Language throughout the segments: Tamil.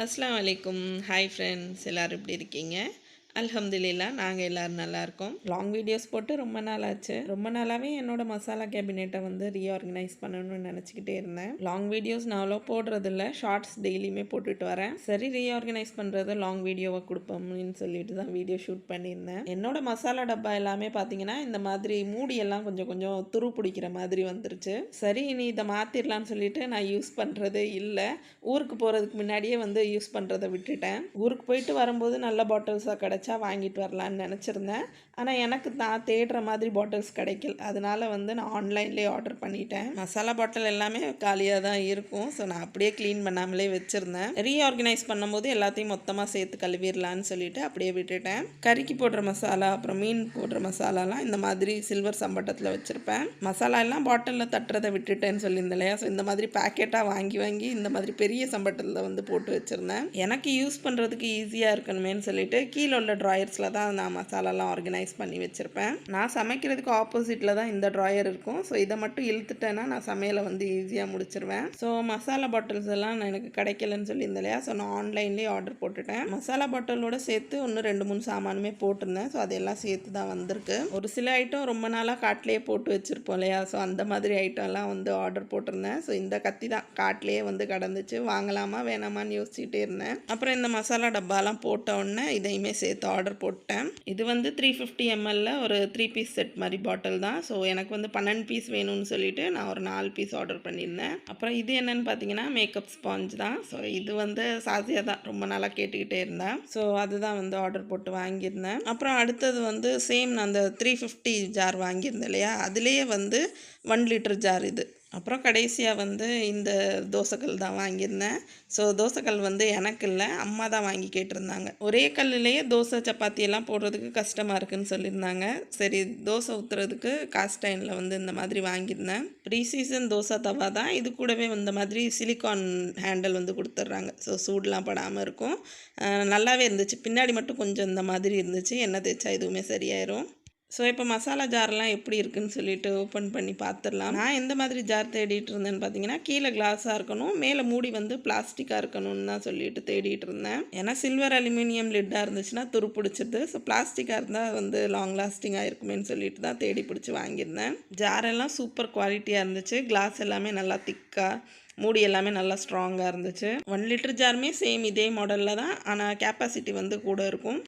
அஸ்ஸலாமு அலைக்கும். ஹாய் ஃப்ரெண்ட்ஸ், எல்லோரும் எப்படி இருக்கீங்க? அல்ஹம்துலில்லாஹ் நாங்கள் எல்லோரும் நல்லாயிருக்கோம். லாங் வீடியோஸ் போட்டு ரொம்ப நாள் ஆச்சு. ரொம்ப நாளாகவே என்னோடய மசாலா கேபினெட்டை வந்து ரீஆர்கனைஸ் பண்ணணும்னு நினச்சிக்கிட்டே இருந்தேன். லாங் வீடியோஸ் நான் அவ்வளோ போடுறதில்ல, ஷார்ட்ஸ் டெய்லியுமே போட்டுட்டு வரேன். சரி, ரீஆர்கனைஸ் பண்ணுறது லாங் வீடியோவை கொடுப்போம்னு சொல்லிட்டு தான் வீடியோ ஷூட் பண்ணியிருந்தேன். என்னோட மசாலா டப்பா எல்லாமே பார்த்தீங்கன்னா இந்த மாதிரி மூடியெல்லாம் கொஞ்சம் கொஞ்சம் துரு பிடிக்கிற மாதிரி வந்துருச்சு. சரி, இனி இதை மாற்றிடலான்னு சொல்லிட்டு நான் யூஸ் பண்ணுறதே இல்லை. ஊருக்கு போகிறதுக்கு முன்னாடியே வந்து யூஸ் பண்ணுறதை விட்டுட்டேன். ஊருக்கு போயிட்டு வரும்போது நல்ல பாட்டில்ஸாக கிடச்சி வாங்கிட்டு வரலான்னு நினச்சிருந்தேன். ஆனால் எனக்கு நான் தேடுற மாதிரி பாட்டில்ஸ் கிடைக்கல. அதனால் வந்து நான் ஆன்லைன்லேயே ஆர்டர் பண்ணிட்டேன். மசாலா பாட்டில் எல்லாமே காலியாக தான் இருக்கும். ஸோ நான் அப்படியே க்ளீன் பண்ணாமலே வச்சுருந்தேன். ரீஆர்கனைஸ் பண்ணும்போது எல்லாத்தையும் மொத்தமாக சேர்த்து கழுவிடலான்னு சொல்லிட்டு அப்படியே விட்டுட்டேன். கறிக்கு போடுற மசாலா, அப்புறம் மீன் போடுற மசாலாலாம் இந்த மாதிரி சில்வர் சம்பட்டத்தில் வச்சுருப்பேன். மசாலா எல்லாம் பாட்டிலில் தட்டுறதை விட்டுட்டேன்னு சொல்லியிருந்தேன் இல்லையா? ஸோ இந்த மாதிரி பேக்கெட்டாக வாங்கி இந்த மாதிரி பெரிய சம்பட்டத்தில் வந்து போட்டு வச்சுருந்தேன். எனக்கு யூஸ் பண்ணுறதுக்கு ஈஸியாக இருக்கணுமேன்னு சொல்லிட்டு கீழே உள்ள ட்ராயர்ஸில் தான் நான் மசாலாலாம் ஆர்கனைஸ் பண்ணி வச்சுருப்பேன். நான் சமைக்கிறதுக்கு ஆப்போசிட்டில் தான் இந்த ட்ராயர் இருக்கும். ஸோ இதை மட்டும் இழுத்துட்டேன்னா நான் சமையலை வந்து ஈஸியாக முடிச்சிருவேன். ஸோ மசாலா பாட்டில்ஸ் எல்லாம் எனக்கு கிடைக்கலன்னு சொல்லியிருந்தேன் இல்லையா? ஸோ நான் ஆன்லைன்லேயே ஆர்டர் போட்டுட்டேன். மசாலா பாட்டிலோட சேர்த்து ஒன்று 2-3 சாமானுமே போட்டிருந்தேன். ஸோ அதெல்லாம் சேர்த்து தான் வந்திருக்கு. ஒரு சில ஐட்டம் ரொம்ப நாளாக காட்டிலே போட்டு வச்சுருப்போம் இல்லையா? ஸோ அந்த மாதிரி ஐட்டம்லாம் வந்து ஆர்டர் போட்டிருந்தேன். ஸோ இந்த கத்தி தான் காட்டிலே வந்து கடந்துச்சு. வாங்கலாமா வேணாமான்னு யோசிச்சுட்டே இருந்தேன். அப்புறம் இந்த மசாலா டப்பாலாம் போட்ட உடனே இதையுமே சேர்த்து ஆர்டர் போட்டேன். இது வந்து 350 ml ஒரு 3 பீஸ் செட் மாதிரி பாட்டில் தான். ஸோ எனக்கு வந்து 12 பீஸ் வேணும்னு சொல்லிட்டு நான் ஒரு 4 பீஸ் ஆர்டர் பண்ணியிருந்தேன். அப்புறம் இது என்னன்னு பார்த்தீங்கன்னா மேக்கப் ஸ்பாஞ்ச் தான். ஸோ இது வந்து சாசியா தான் ரொம்ப நாளாக கேட்டுக்கிட்டே இருந்தேன். ஸோ அதுதான் வந்து ஆர்டர் போட்டு வாங்கியிருந்தேன். அப்புறம் அடுத்தது வந்து சேம் அந்த 350 ஜார் வாங்கியிருந்தேன் இல்லையா? அதுலேயே வந்து 1 லிட்டர் ஜார் இது. அப்புறம் கடைசியாக வந்து இந்த தோசைக்கல் தான் வாங்கியிருந்தேன். ஸோ தோசைக்கல் வந்து எனக்கு இல்லை, அம்மா தான் வாங்கி கேட்டிருந்தாங்க. ஒரே கல்லுலேயே தோசை சப்பாத்தி எல்லாம் போடுறதுக்கு கஷ்டமாக இருக்குதுன்னு சொல்லியிருந்தாங்க. சரி, தோசை ஊற்றுறதுக்கு காஸ்ட் அயனில் வந்து இந்த மாதிரி வாங்கியிருந்தேன். ப்ரீசீசன் தோசை தவா தான். இது கூடவே இந்த மாதிரி சிலிக்கான் ஹேண்டில் வந்து கொடுத்துட்றாங்க. ஸோ சூடெலாம் படாமல் இருக்கும். நல்லாவே இருந்துச்சு. பின்னாடி மட்டும் கொஞ்சம் இந்த மாதிரி இருந்துச்சு. எண்ணெய் தேய்ச்சா எதுவுமே சரியாயிரும். ஸோ இப்போ மசாலா ஜார்லாம் எப்படி இருக்குதுன்னு சொல்லிட்டு ஓப்பன் பண்ணி பார்த்துடலாம். நான் எந்த மாதிரி ஜார் தேடிட்டு இருந்தேன்னு பார்த்தீங்கன்னா கீழே கிளாஸாக இருக்கணும், மேலே மூடி வந்து பிளாஸ்டிக்காக இருக்கணும்னு தான் சொல்லிட்டு தேடிட்டு இருந்தேன். ஏன்னா சில்வர் அலுமினியம் லிட்டாக இருந்துச்சுன்னா துரு பிடிச்சிது. ஸோ பிளாஸ்டிக்காக இருந்தால் வந்து லாங் லாஸ்டிங்காக இருக்குமேன்னு சொல்லிட்டு தான் தேடி பிடிச்சி வாங்கியிருந்தேன். ஜாரெல்லாம் சூப்பர் குவாலிட்டியாக இருந்துச்சு. கிளாஸ் எல்லாமே நல்லா திக்காக, மூடி எல்லாமே நல்லா ஸ்ட்ராங்காக இருந்துச்சு. 1 லிட்டர் ஜாருமே சேம் இதே மாடலில் தான், ஆனால் கேப்பாசிட்டி வந்து கூட இருக்கும்.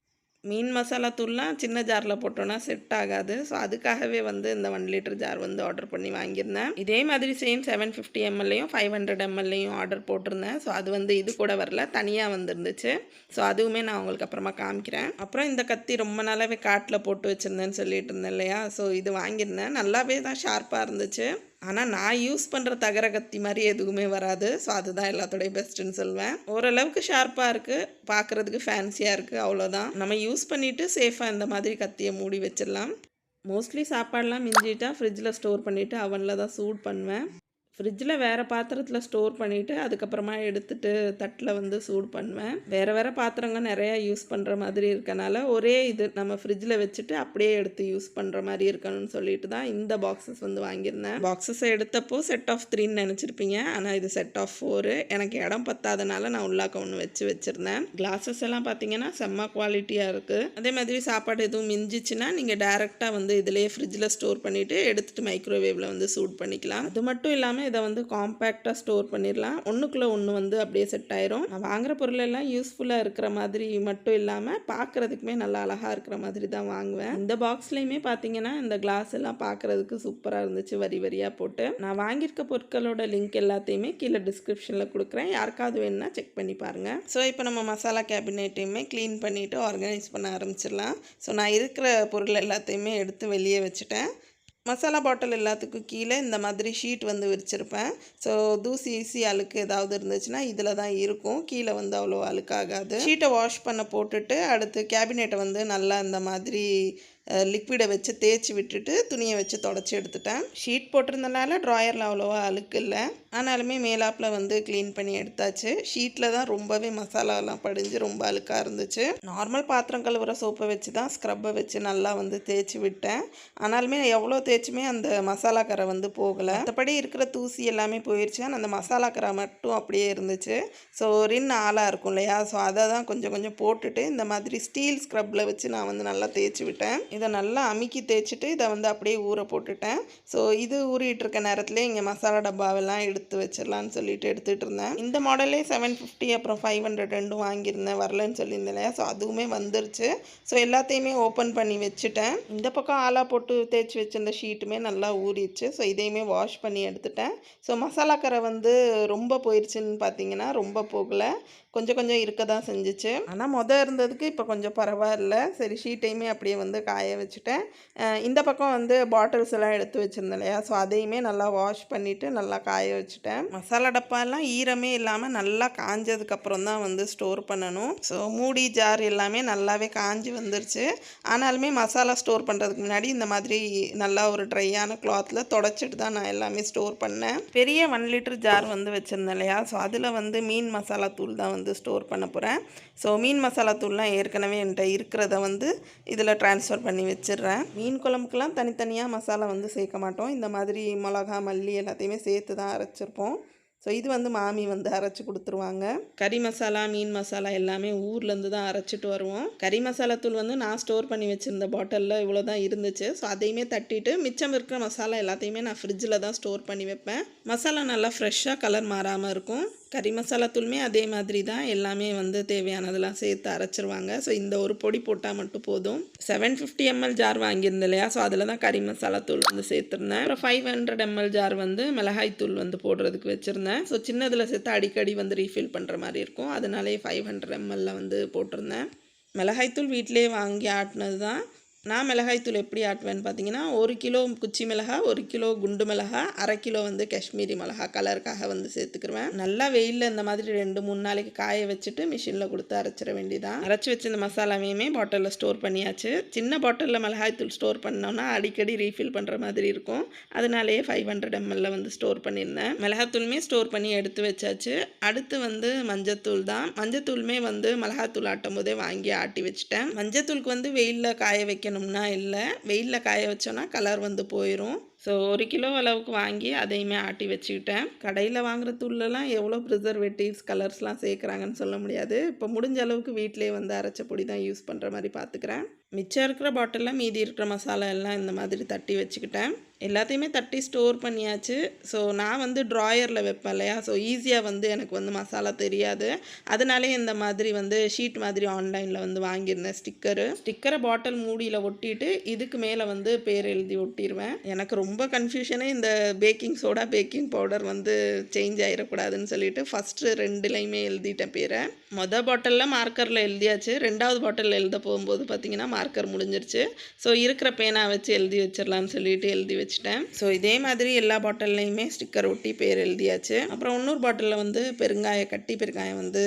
மீன் மசாலா தூள்லாம் சின்ன ஜாரில் போட்டோன்னா செட் ஆகாது. ஸோ அதுக்காகவே வந்து இந்த 1 லிட்டர் ஜார் வந்து ஆர்டர் பண்ணி வாங்கியிருந்தேன். இதே மாதிரி சேம் 750 mlலையும் 500 mlலையும் ஆர்டர் போட்டிருந்தேன். ஸோ அது வந்து இது கூட வரல, தனியாக வந்துருந்துச்சு. ஸோ அதுவுமே நான் உங்களுக்கு அப்புறமா காமிக்கிறேன். அப்புறம் இந்த கத்தி ரொம்ப நாளாகவே காட்டில் போட்டு வச்சுருந்தேன்னு சொல்லிட்டு இருந்தேன் இல்லையா? ஸோ இது வாங்கியிருந்தேன். நல்லாவே தான் ஷார்ப்பாக இருந்துச்சு. ஆனால் நான் யூஸ் பண்ணுற தகர கத்தி மாதிரி எதுவுமே வராது. ஸோ அதுதான் எல்லாத்தோடைய பெஸ்ட்டுன்னு சொல்வேன். ஓரளவுக்கு ஷார்ப்பாக இருக்குது, பார்க்குறதுக்கு ஃபேன்சியாக இருக்குது, அவ்வளோதான். நம்ம யூஸ் பண்ணிவிட்டு சேஃபாக இந்த மாதிரி கத்தியை மூடி வச்சிடலாம். மோஸ்ட்லி சாப்பாடெலாம் மிஞ்சிட்டால் ஃப்ரிட்ஜில் ஸ்டோர் பண்ணிவிட்டு அவனில் தான் சூட் பண்ணுவேன். ஃப்ரிட்ஜில் வேறு பாத்திரத்தில் ஸ்டோர் பண்ணிவிட்டு அதுக்கப்புறமா எடுத்துகிட்டு தட்டில் வந்து சூடு பண்ணுவேன். வேறு பாத்திரங்கள் நிறையா யூஸ் பண்ணுற மாதிரி இருக்கனால ஒரே இது நம்ம ஃப்ரிட்ஜில் வச்சுட்டு அப்படியே எடுத்து யூஸ் பண்ணுற மாதிரி இருக்கணும்னு சொல்லிட்டு தான் இந்த பாக்ஸஸ் வந்து வாங்கியிருந்தேன். பாக்ஸஸை எடுத்தப்போ செட் ஆஃப் 3ன்னு நினச்சிருப்பீங்க, ஆனால் இது செட் ஆஃப் 4. எனக்கு இடம் பத்தாதனால நான் உள்ளாக்க ஒன்று வச்சுருந்தேன். கிளாஸஸ் எல்லாம் பார்த்தீங்கன்னா செம்ம குவாலிட்டியாக இருக்குது. அதே மாதிரி சாப்பாடு எதுவும் மிஞ்சிச்சுன்னா நீங்கள் டேரெக்டாக வந்து இதிலேயே ஃப்ரிட்ஜில் ஸ்டோர் பண்ணிவிட்டு எடுத்துகிட்டு மைக்ரோவேவில் வந்து சூட் பண்ணிக்கலாம். அது மட்டும் இல்லாமல் இதை வந்து காம்பேக்டாக ஸ்டோர் பண்ணிடலாம். ஒன்றுக்குள்ளே ஒன்று வந்து அப்படியே செட் ஆயிரும். நான் வாங்குகிற பொருள் எல்லாம் யூஸ்ஃபுல்லாக இருக்கிற மாதிரி மட்டும் இல்லாமல் பார்க்குறதுக்குமே நல்லா அழகாக இருக்கிற மாதிரி தான் வாங்குவேன். இந்த பாக்ஸ்லேயுமே பார்த்தீங்கன்னா இந்த கிளாஸ் எல்லாம் பார்க்குறதுக்கு சூப்பராக இருந்துச்சு, வரி வரியாக போட்டு. நான் வாங்கியிருக்க பொருட்களோட லிங்க் எல்லாத்தையுமே கீழே டிஸ்கிரிப்ஷனில் கொடுக்குறேன். யாருக்காவது வேணும்னா செக் பண்ணி பாருங்கள். ஸோ இப்போ நம்ம மசாலா கேபினெட்டையுமே க்ளீன் பண்ணிவிட்டு ஆர்கனைஸ் பண்ண ஆரம்பிச்சிடலாம். ஸோ நான் இருக்கிற பொருள் எல்லாத்தையுமே எடுத்து வெளியே வச்சுட்டேன். மசாலா பாட்டில் எல்லாத்துக்கும் கீழே இந்த மாதிரி ஷீட் வந்து விரிச்சிருப்பேன். ஸோ தூசி ஈசி அழுக்கு ஏதாவது இருந்துச்சுன்னா இதில் தான் இருக்கும். கீழே வந்து அவ்வளோ அழுக்காகாது. ஷீட்டை வாஷ் பண்ண போட்டுட்டு அடுத்து கேபினெட்டை வந்து நல்லா இந்த மாதிரி லிக்விடை வச்சு தேய்ச்சி விட்டுட்டு துணியை வச்சு தொடச்சி எடுத்துட்டேன். ஷீட் போட்டிருந்தனால ட்ராயரில் அவ்வளோவா அழுக்கு இல்லை. ஆனாலுமே மேலாப்பில் வந்து க்ளீன் பண்ணி எடுத்தாச்சு. ஷீட்டில் தான் ரொம்பவே மசாலாலாம் படிஞ்சு ரொம்ப அழுக்காக இருந்துச்சு. நார்மல் பாத்திரம் கழுவுற சோப்பை வச்சு தான் ஸ்க்ரப்பை வச்சு நல்லா வந்து தேய்ச்சி விட்டேன். ஆனாலுமே எவ்வளோ தேய்ச்சுமே அந்த மசாலா கரை வந்து போகலை. மற்றபடி இருக்கிற தூசி எல்லாமே போயிடுச்சு. ஆனால் அந்த மசாலா கரை மட்டும் அப்படியே இருந்துச்சு. ஸோ ரின் ஆளாக இருக்கும் இல்லையா, ஸோ அதை தான் கொஞ்சம் கொஞ்சம் போட்டுட்டு இந்த மாதிரி ஸ்டீல் ஸ்க்ரப்பில் வச்சு நான் வந்து நல்லா தேய்ச்சி விட்டேன். இதை நல்லா அமுக்கி தேய்ச்சிட்டு இதை வந்து அப்படியே ஊற போட்டுட்டேன். ஸோ இது ஊறிட்டு இருக்க நேரத்துலேயே இங்கே மசாலா டப்பாவெல்லாம் எடுத்து வச்சிடலான்னு சொல்லிட்டு எடுத்துகிட்டு இருந்தேன். இந்த மாடலே 750 அப்புறம் 500 ரெண்டும் வாங்கியிருந்தேன், வரலன்னு சொல்லியிருந்தேன் இல்லையா, ஸோ அதுவுமே வந்துருச்சு. ஸோ எல்லாத்தையுமே ஓப்பன் பண்ணி வச்சுட்டேன். இந்த பக்கம் ஆலா போட்டு தேய்ச்சி வச்சிருந்த ஷீட்டுமே நல்லா ஊறிடுச்சு. ஸோ இதையுமே வாஷ் பண்ணி எடுத்துட்டேன். ஸோ மசாலா கரை வந்து ரொம்ப போயிடுச்சுன்னு பார்த்தீங்கன்னா ரொம்ப போகலை, கொஞ்சம் கொஞ்சம் இருக்க தான் செஞ்சிச்சு. ஆனால் இருந்ததுக்கு இப்போ கொஞ்சம் பரவாயில்ல. சரி, ஷீட்டையுமே அப்படியே வந்து காய வச்சுட்டேன். இந்த பக்கம் வந்து பாட்டில்ஸ் எல்லாம் எடுத்து வச்சுருந்தேன் இல்லையா, ஸோ அதையுமே நல்லா வாஷ் பண்ணிவிட்டு நல்லா காய வச்சுட்டேன். மசாலா டப்பாலாம் ஈரமே இல்லாமல் நல்லா காஞ்சதுக்கப்புறம் தான் வந்து ஸ்டோர் பண்ணணும். ஸோ மூடி ஜார் எல்லாமே நல்லாவே காஞ்சி வந்துருச்சு. ஆனாலுமே மசாலா ஸ்டோர் பண்ணுறதுக்கு முன்னாடி இந்த மாதிரி நல்லா ஒரு ட்ரையான கிளாத்தில் தொடச்சிட்டு தான் நான் எல்லாமே ஸ்டோர் பண்ணேன். பெரிய 1 லிட்டர் ஜார் வந்து வச்சுருந்தேன் இல்லையா, ஸோ அதில் வந்து மீன் மசாலா தூள் தான் வந்து ஸ்டோர் பண்ண போகிறேன். ஸோ மீன் மசாலா தூள்லாம் ஏற்கனவே என்கிட்ட இருக்கிறத வந்து இதில் ட்ரான்ஸ்ஃபர் பண்ணி வச்சிடுறேன். மீன் குழம்புக்கெலாம் தனித்தனியாக மசாலா வந்து சேர்க்க மாட்டோம். இந்த மாதிரி மிளகா மல்லி எல்லாத்தையுமே சேர்த்து தான் அரைச்சிருப்போம். ஸோ இது வந்து மாமி வந்து அரைச்சி கொடுத்துருவாங்க. கறி மசாலா மீன் மசாலா எல்லாமே ஊர்லேருந்து தான் அரைச்சிட்டு வருவோம். கறி மசாலா தூள் வந்து நான் ஸ்டோர் பண்ணி வச்சுருந்த பாட்டிலில் இவ்வளோ தான் இருந்துச்சு. ஸோ அதையுமே தட்டிட்டு மிச்சம் இருக்கிற மசாலா எல்லாத்தையுமே நான் ஃப்ரிட்ஜில் தான் ஸ்டோர் பண்ணி வைப்பேன். மசாலா நல்லா ஃப்ரெஷ்ஷாக கலர் மாறாமல் இருக்கும். கறி மசாலா தூளுமே அதே மாதிரி தான் எல்லாமே வந்து தேவையானதெல்லாம் சேர்த்து அரைச்சிருவாங்க. ஸோ இந்த ஒரு பொடி போட்டால் மட்டும் போதும். 750 ml ஜார் வாங்கியிருந்தேன் இல்லையா, ஸோ அதில் தான் கறி மசாலா தூள் வந்து சேர்த்துருந்தேன். அப்புறம் 500 ml ஜார் வந்து மிளகாய் தூள் வந்து போடுறதுக்கு வச்சுருந்தேன். ஸோ சின்னதில் சேர்த்து அடிக்கடி வந்து ரீஃபில் பண்ணுற மாதிரி இருக்கும், அதனாலே 500 ml வந்து போட்டிருந்தேன். மிளகாய்த்தூள் வீட்டிலே வாங்கி ஆட்டினது தான். நான் மிளகாய்த்தூள் எப்படி ஆட்டுவேன்னு பார்த்தீங்கன்னா, 1 கிலோ குச்சி மிளகா, 1 கிலோ குண்டு மிளகா, 1/2 கிலோ வந்து காஷ்மீரி மிளகா கலருக்காக வந்து சேர்த்துக்கிருவேன். நல்லா வெயிலில் இந்த மாதிரி 2-3 நாளைக்கு காய வச்சுட்டு மிஷினில் கொடுத்து அரைச்சிட வேண்டியதான். அரைச்சி வச்சு இந்த மசாலாவையுமே பாட்டிலில் ஸ்டோர் பண்ணியாச்சு. சின்ன பாட்டிலில் மிளகாய்த்தூள் ஸ்டோர் பண்ணோம்னா அடிக்கடி ரீஃபில் பண்ணுற மாதிரி இருக்கும், அதனாலேயே 500 ml வந்து ஸ்டோர் பண்ணியிருந்தேன். மிளகாத்தூளுமே ஸ்டோர் பண்ணி எடுத்து வச்சாச்சு. அடுத்து வந்து மஞ்சத்தூள் தான். மஞ்சத்தூளுமே வந்து மிளகாத்தூள் ஆட்டும் போதே வாங்கி ஆட்டி வச்சுட்டேன். மஞ்சத்தூளுக்கு வந்து வெயிலில் காய வைக்கணும்னா இல்லை, வெயிலில் காய வச்சோன்னா கலர் வந்து போயிடும். ஸோ 1 கிலோ அளவுக்கு வாங்கி அதையுமே ஆட்டி வச்சுக்கிட்டேன். கடையில் வாங்குகிற தூள்லலாம் எவ்வளோ ப்ரிசர்வேட்டிவ்ஸ் கலர்ஸ்லாம் சேர்க்குறாங்கன்னு சொல்ல முடியாது. இப்போ முடிஞ்ச அளவுக்கு வீட்டிலே வந்து அரைச்ச பொடி தான் யூஸ் பண்ணுற மாதிரி பார்த்துக்கிறேன். மிச்சம் இருக்கிற பாட்டிலில் மீதி இருக்கிற மசாலா எல்லாம் இந்த மாதிரி தட்டி வச்சுக்கிட்டேன். எல்லாத்தையுமே தட்டி ஸ்டோர் பண்ணியாச்சு. ஸோ நான் வந்து ட்ராயரில் வைப்பேன் இல்லையா, ஸோ ஈஸியாக வந்து எனக்கு வந்து மசாலா தெரியாது. அதனாலே இந்த மாதிரி வந்து ஷீட் மாதிரி ஆன்லைனில் வந்து வாங்கியிருந்தேன். ஸ்டிக்கரை பாட்டில் மூடியில் ஒட்டிட்டு இதுக்கு மேலே வந்து பேர் எழுதி ஒட்டிடுவேன். எனக்கு ரொம்ப கன்ஃபியூஷனே இந்த பேக்கிங் சோடா பேக்கிங் பவுடர் வந்து சேஞ்ச் ஆகிடக்கூடாதுன்னு சொல்லிட்டு ஃபஸ்ட்டு 2லையுமே எழுதிட்டேன் பேரை. பாட்டிலில் மார்க்கரில் எழுதியாச்சு. 2வது பாட்டிலில் எழுத போகும்போது பார்த்திங்கன்னா மார்க்கர் முடிஞ்சிருச்சு. ஸோ இருக்கிற பேனா வச்சு எழுதி வச்சிடலான்னு சொல்லிட்டு எழுதி வச்சுட்டேன். ஸோ இதே மாதிரி எல்லா பாட்டில்லையுமே ஸ்டிக்கர் ஒட்டி பேர் எழுதியாச்சு. அப்புறம் இன்னொரு பாட்டிலில் வந்து கட்டி பெருங்காயம் வந்து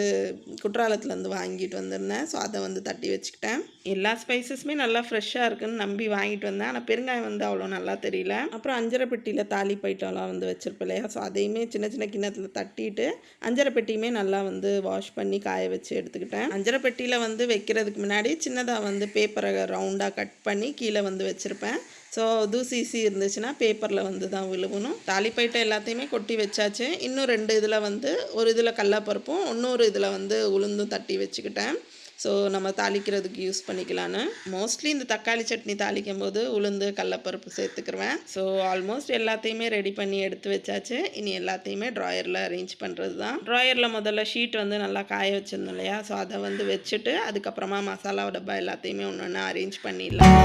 குற்றாலத்துலேருந்து வாங்கிட்டு வந்திருந்தேன். ஸோ அதை வந்து தட்டி வச்சுக்கிட்டேன். எல்லா ஸ்பைசஸுமே நல்லா ஃப்ரெஷ்ஷாக இருக்குதுன்னு நம்பி வாங்கிட்டு வந்தேன். ஆனால் பெருங்காயம் வந்து அவ்வளோ நல்லா தெரியல. அப்புறம் அஞ்சரை பெட்டியில் தாளிப்பு ஐட்டம்லாம் வந்து வச்சுருப்பேன் இல்லையா, ஸோ அதையுமே சின்ன சின்ன கிண்ணத்தில் தட்டிட்டு அஞ்சரை பெட்டியுமே நல்லா வந்து வாஷ் பண்ணி காய வச்சு எடுத்துக்கிட்டேன். அஞ்சரை பெட்டியில் வந்து வைக்கிறதுக்கு முன்னாடி சின்னதாக வந்து பேப்பரை ரவுண்டாக கட் பண்ணி கீழே வந்து வச்சுருப்பேன். ஸோ தூசி இருந்துச்சுன்னா பேப்பரில் வந்து தான் விழுகணும். தாளிப்பைட்டை எல்லாத்தையுமே கொட்டி வச்சாச்சு. இன்னும் 2 இதில் வந்து ஒரு இதில் கடலப்பருப்பும் இன்னொரு இதில் வந்து உளுந்தும் தட்டி வச்சுக்கிட்டேன். ஸோ நம்ம தாளிக்கிறதுக்கு யூஸ் பண்ணிக்கலான்னு. மோஸ்ட்லி இந்த தக்காளி சட்னி தாளிக்கும் போது உளுந்து கடலப்பருப்பு சேர்த்துக்கிருவேன். ஸோ ஆல்மோஸ்ட் எல்லாத்தையுமே ரெடி பண்ணி எடுத்து வச்சாச்சு. இனி எல்லாத்தையுமே ட்ராயரில் அரேஞ்ச் பண்ணுறது தான். ட்ராயரில் முதல்ல ஷீட் வந்து நல்லா காய வச்சுருந்தோம் இல்லையா, ஸோ அதை வந்து வச்சுட்டு அதுக்கப்புறமா மசாலா டப்பா எல்லாத்தையுமே ஒன்று ஒன்று அரேஞ்ச் பண்ணிடலாம்.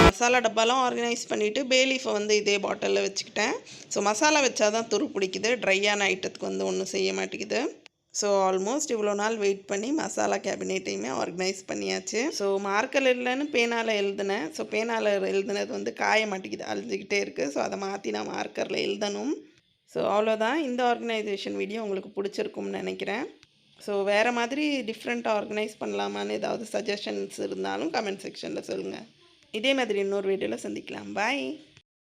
மசாலா டப்பாலாம் ஆர்கனைஸ் பண்ணிவிட்டு பேலீஃபை வந்து இதே பாட்டிலில் வச்சுக்கிட்டேன். ஸோ மசாலா வச்சா தான் துரு பிடிக்குது, ட்ரையான ஐட்டத்துக்கு வந்து ஒன்றும் செய்ய மாட்டேங்குது. ஸோ ஆல்மோஸ்ட் இவ்வளோ நாள் வெயிட் பண்ணி மசாலா கேபினெட்டையுமே ஆர்கனைஸ் பண்ணியாச்சு. ஸோ மார்க்கர் இல்லைன்னு பேனால் எழுதினேன். ஸோ பேனால் எழுதுனது வந்து காய மாட்டேங்குது, அழிஞ்சிக்கிட்டே இருக்குது. ஸோ அதை மாற்றி நான் மார்க்கரில் எழுதணும். ஸோ அவ்வளோதான். இந்த ஆர்கனைசேஷன் வீடியோ உங்களுக்கு பிடிச்சிருக்கும்னு நினைக்கிறேன். ஸோ வேறு மாதிரி டிஃப்ரெண்ட்டாக ஆர்கனைஸ் பண்ணலாமான்னு ஏதாவது சஜஷன்ஸ் இருந்தாலும் கமெண்ட் செக்ஷனில் சொல்லுங்கள். இதே மாதிரி இன்னொரு வீடியோவில் சந்திக்கலாம். பாய்.